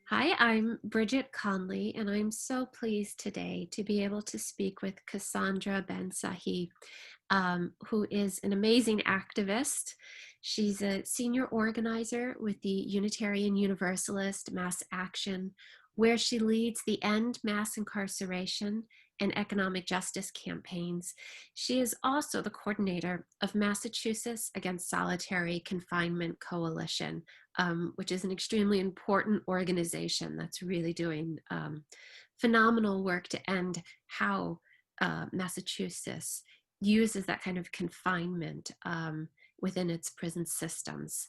Hi, I'm Bridget Conley, and I'm so pleased today to be able to speak with Cassandra Bensahih, who is an amazing activist. She's a senior organizer with the Unitarian Universalist Mass Action, where she leads the End Mass Incarceration and Economic Justice campaigns. She is also the coordinator of Massachusetts Against Solitary Confinement Coalition, which is an extremely important organization that's really doing phenomenal work to end how Massachusetts uses that kind of confinement within its prison systems.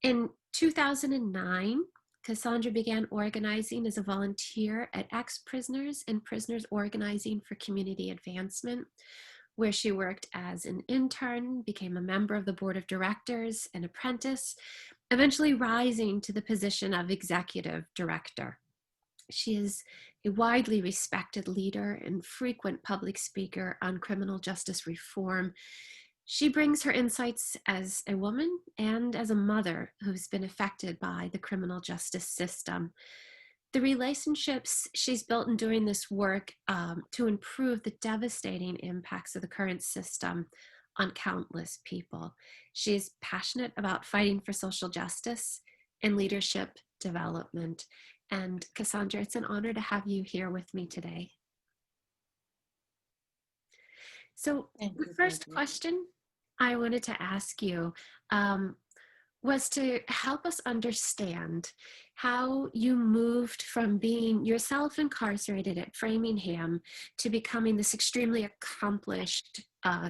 In 2009, Cassandra began organizing as a volunteer at ex-prisoners and prisoners organizing for community advancement, where she worked as an intern, became a member of the board of directors, an apprentice, eventually rising to the position of executive director. She is a widely respected leader and frequent public speaker on criminal justice reform. She brings her insights as a woman and as a mother who's been affected by the criminal justice system. The relationships she's built in doing this work to improve the devastating impacts of the current system on countless people. She is passionate about fighting for social justice and leadership development. And Cassandra, it's an honor to have you here with me today. So Thank the you, first Bridget. question I wanted to ask you was to help us understand how you moved from being yourself incarcerated at Framingham to becoming this extremely accomplished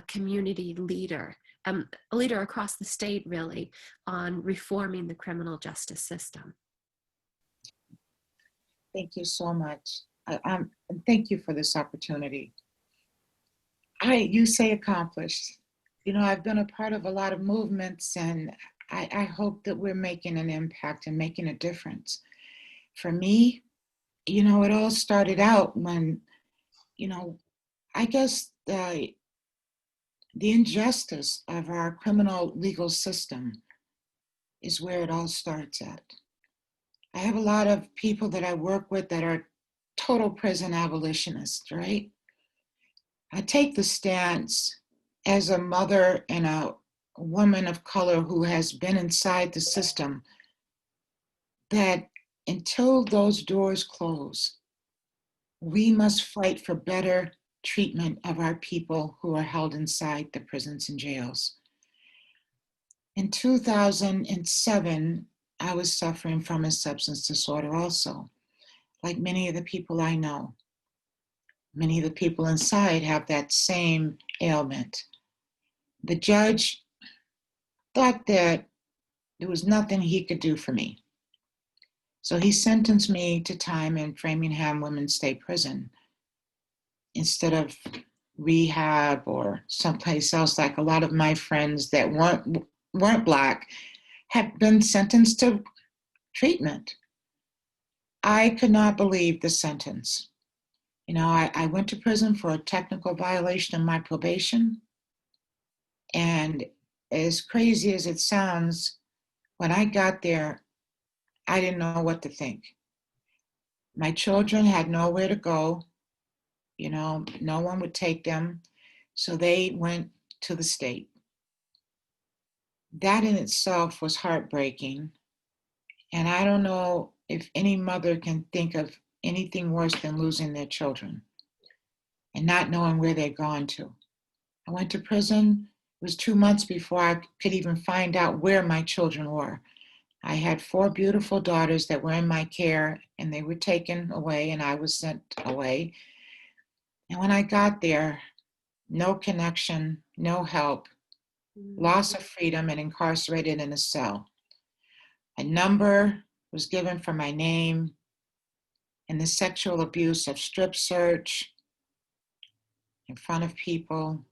community leader, a leader across the state, really, on reforming the criminal justice system. Thank you so much. And thank you for this opportunity. You say accomplished. I've been a part of a lot of movements, and I hope that we're making an impact and making a difference. For me, it all started out when, you know, I guess the injustice of our criminal legal system is where it all starts at. I have a lot of people that I work with that are total prison abolitionists, right? I take the stance as a mother and a woman of color who has been inside the system that until those doors close, we must fight for better treatment of our people who are held inside the prisons and jails. In 2007, I was suffering from a substance disorder also, like many of the people I know. Many of the people inside have that same ailment. The judge thought that there was nothing he could do for me. So he sentenced me to time in Framingham Women's State Prison instead of rehab or someplace else, like a lot of my friends that weren't Black have been sentenced to treatment. I could not believe the sentence. I went to prison for a technical violation of my probation. And as crazy as it sounds, when I got there, I didn't know what to think. My children had nowhere to go. No one would take them. So they went to the state. That in itself was heartbreaking. And I don't know if any mother can think of anything worse than losing their children and not knowing where they're gone to. I went to prison. It was 2 months before I could even find out where my children were. I had 4 beautiful daughters that were in my care, and they were taken away, and I was sent away. And when I got there, no connection, no help, loss of freedom, and incarcerated in a cell. A number was given for my name, and the sexual abuse of strip search in front of people,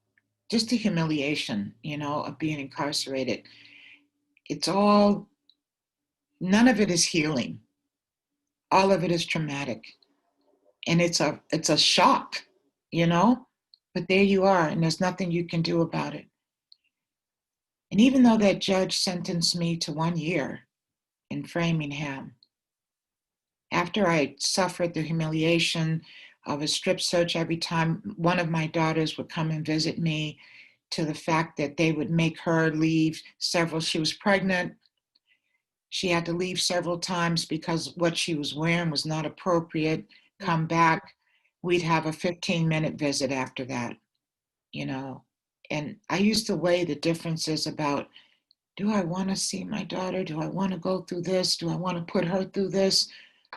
just the humiliation, of being incarcerated. It's all, none of it is healing. All of it is traumatic. And it's a shock, you know? But there you are, and there's nothing you can do about it. And even though that judge sentenced me to 1 year in Framingham, after I suffered the humiliation of a strip search every time one of my daughters would come and visit me, to the fact that they would make her leave several, she was pregnant. She had to leave several times because what she was wearing was not appropriate. Come back. We'd have a 15-minute visit after that, you know. And I used to weigh the differences about, do I want to see my daughter? Do I want to go through this? Do I want to put her through this?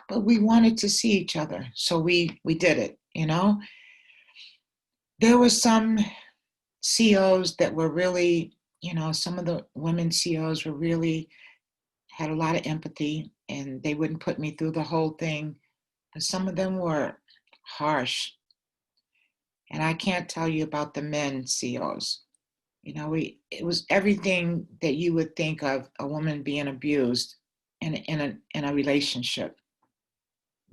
But we wanted to see each other. So we did it, you know. There were some COs that were really, you know, some of the women COs were really had a lot of empathy and they wouldn't put me through the whole thing. But some of them were harsh. And I can't tell you about the men COs. You know, it was everything that you would think of a woman being abused in a relationship.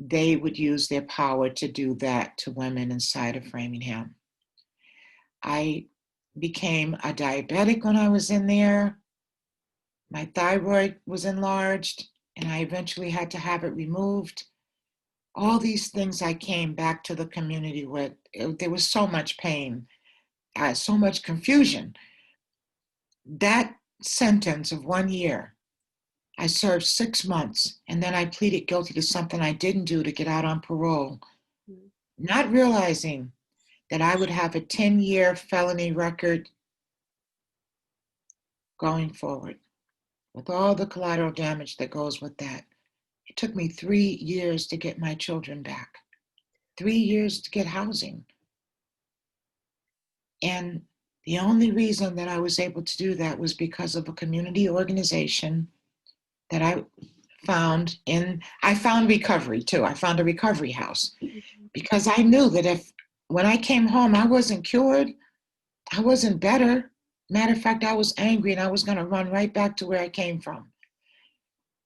They would use their power to do that to women inside of Framingham. I became a diabetic when I was in there. My thyroid was enlarged, and I eventually had to have it removed. All these things I came back to the community with. There was so much pain, so much confusion. That sentence of 1 year, I served 6 months, and then I pleaded guilty to something I didn't do to get out on parole, not realizing that I would have a 10-year felony record going forward with all the collateral damage that goes with that. It took me 3 years to get my children back, 3 years to get housing. And the only reason that I was able to do that was because of a community organization that I found recovery too. I found a recovery house because I knew that if when I came home, I wasn't cured, I wasn't better. Matter of fact, I was angry and I was going to run right back to where I came from.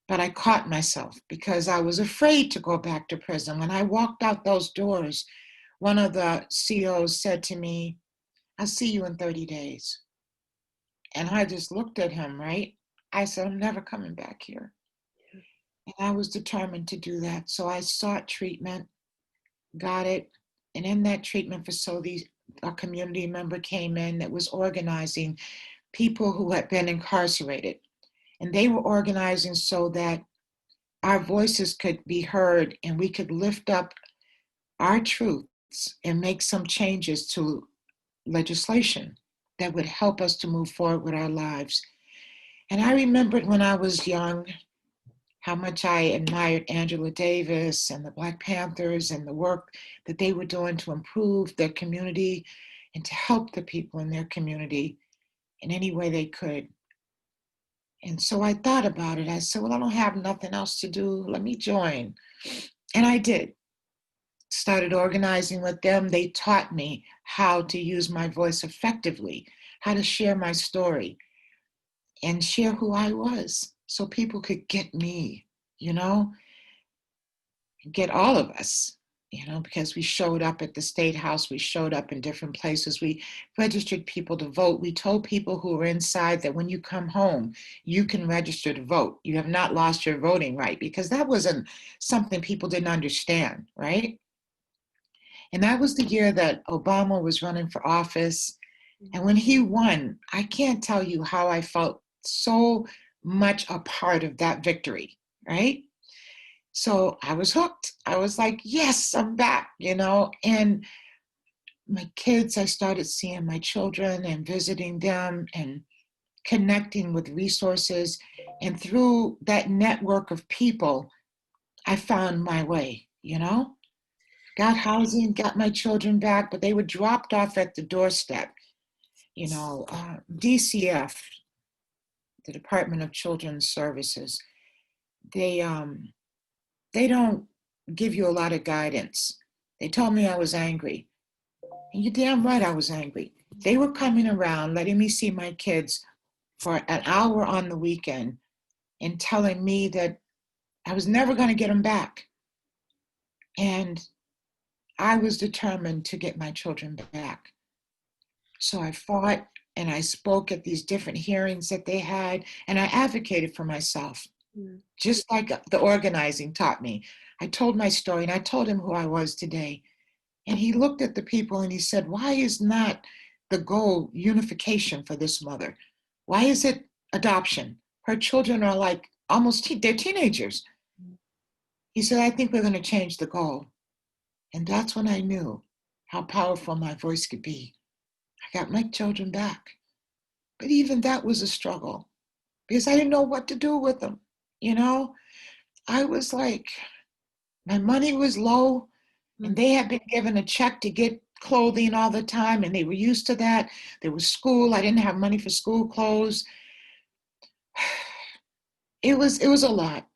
But I caught myself because I was afraid to go back to prison. When I walked out those doors, one of the COs said to me, "I'll see you in 30 days. And I just looked at him, right? I said, "I'm never coming back here." And I was determined to do that. So I sought treatment, got it. And in that treatment facility, a community member came in that was organizing people who had been incarcerated. And they were organizing so that our voices could be heard and we could lift up our truths and make some changes to legislation that would help us to move forward with our lives. And I remembered when I was young how much I admired Angela Davis and the Black Panthers and the work that they were doing to improve their community and to help the people in their community in any way they could. And so I thought about it. I said, well, I don't have nothing else to do. Let me join. And I did. Started organizing with them. They taught me how to use my voice effectively, how to share my story and share who I was so people could get me, you know, get all of us, you know, because we showed up at the State House, we showed up in different places, we registered people to vote. We told people who were inside that when you come home, you can register to vote. You have not lost your voting right, because that wasn't something people didn't understand, right? And that was the year that Obama was running for office. And when he won, I can't tell you how I felt so much a part of that victory, right? So I was hooked. I was like, yes, I'm back, you know. And my kids, I started seeing my children and visiting them and connecting with resources. And through that network of people, I found my way, you know. Got housing, got my children back, but they were dropped off at the doorstep. You know, DCF, the Department of Children's Services, they they don't give you a lot of guidance. They told me I was angry. And you're damn right I was angry. They were coming around, letting me see my kids for an hour on the weekend and telling me that I was never going to get them back. And I was determined to get my children back. So I fought and I spoke at these different hearings that they had, and I advocated for myself, just like the organizing taught me. I told my story and I told him who I was today. And he looked at the people and he said, why is not the goal unification for this mother? Why is it adoption? Her children are like almost, they're teenagers. He said, I think we're going to change the goal. And that's when I knew how powerful my voice could be. I got my children back. But even that was a struggle because I didn't know what to do with them. You know, I was like, my money was low and Mm. they had been given a check to get clothing all the time and they were used to that. There was school. I didn't have money for school clothes. It was a lot.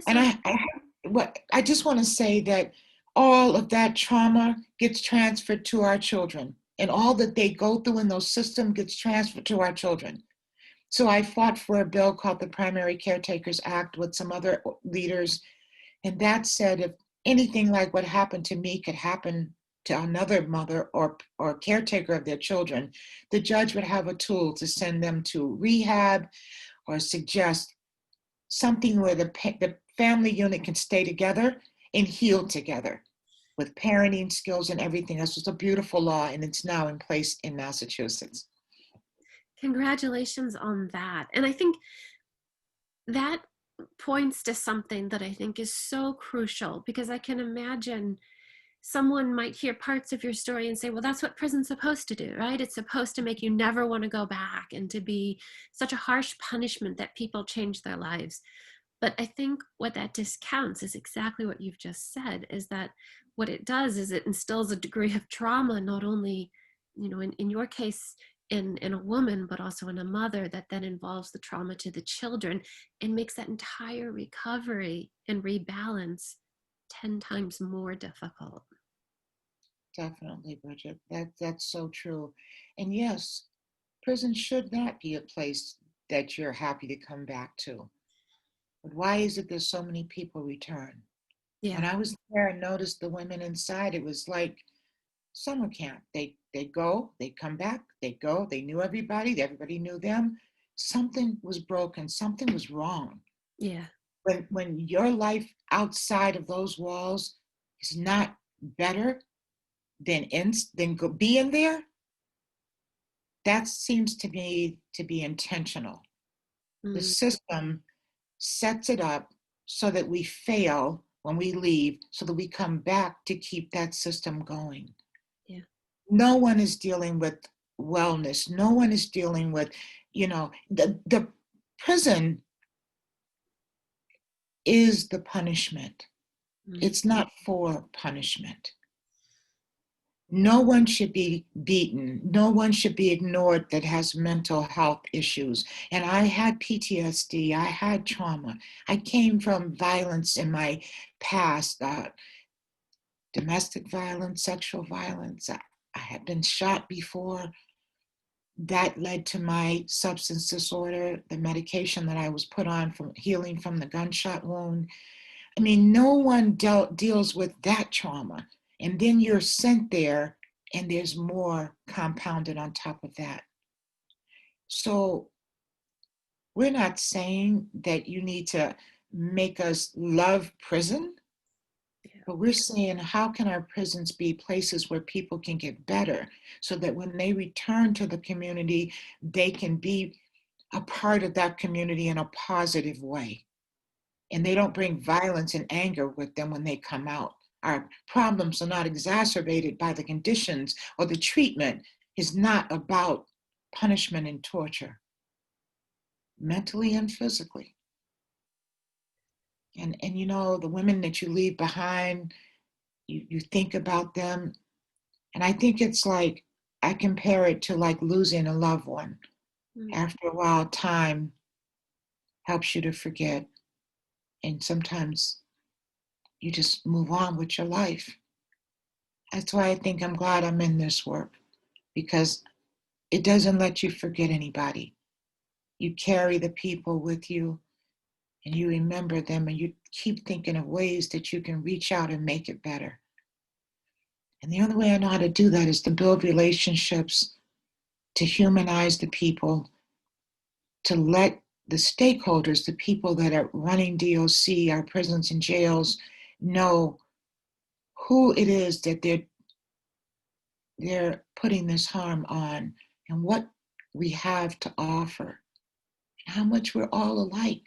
And Cassandra, I just want to say that all of that trauma gets transferred to our children and all that they go through in those systems gets transferred to our children. So I fought for a bill called the Primary Caretakers Act with some other leaders. And that said, if anything like what happened to me could happen to another mother or caretaker of their children, the judge would have a tool to send them to rehab or suggest something where the family unit can stay together and heal together with parenting skills and everything. This was a beautiful law, and it's now in place in Massachusetts. congratulations on that. And I think that points to something that I think is so crucial because I can imagine someone might hear parts of your story and say, well, that's what prison's supposed to do, right? It's supposed to make you never want to go back and to be such a harsh punishment that people change their lives. But I think what that discounts is exactly what you've just said, is that what it does is it instills a degree of trauma, not only, in your case, in a woman, but also in a mother, that then involves the trauma to the children and makes that entire recovery and rebalance 10 times more difficult. Definitely, Bridget. That's so true. And yes, prison should not be a place that you're happy to come back to. But why is it there's so many people return? When Yeah. I was there and noticed the women inside, it was like summer camp. They go, they come back, they go, they knew everybody knew them. Something was broken, something was wrong. Yeah. When your life outside of those walls is not better than being there, that seems to me to be intentional. The Mm, system sets it up so that we fail when we leave, so that we come back to keep that system going. yeah. No one is dealing with wellness. No one is dealing with, the prison is the punishment. Mm, It's not for punishment. No one should be beaten. No one should be ignored that has mental health issues. And I had PTSD. I had trauma. I came from violence in my past, domestic violence, sexual violence. I had been shot before. That led to my substance disorder, the medication that I was put on from healing from the gunshot wound. I mean, no one deals with that trauma. And then you're sent there, and there's more compounded on top of that. So we're not saying that you need to make us love prison, yeah. but we're saying how can our prisons be places where people can get better so that when they return to the community, they can be a part of that community in a positive way. And they don't bring violence and anger with them when they come out. Our problems are not exacerbated by the conditions, or the treatment is not about punishment and torture, mentally and physically. And the women that you leave behind, you think about them. And I think it's like, I compare it to like losing a loved one. Mm. After a while, time helps you to forget. And sometimes you just move on with your life. That's why I think I'm glad I'm in this work, because it doesn't let you forget anybody. You carry the people with you and you remember them and you keep thinking of ways that you can reach out and make it better. And the only way I know how to do that is to build relationships, to humanize the people, to let the stakeholders, the people that are running DOC, our prisons and jails, know who it is that they're putting this harm on and what we have to offer, how much we're all alike.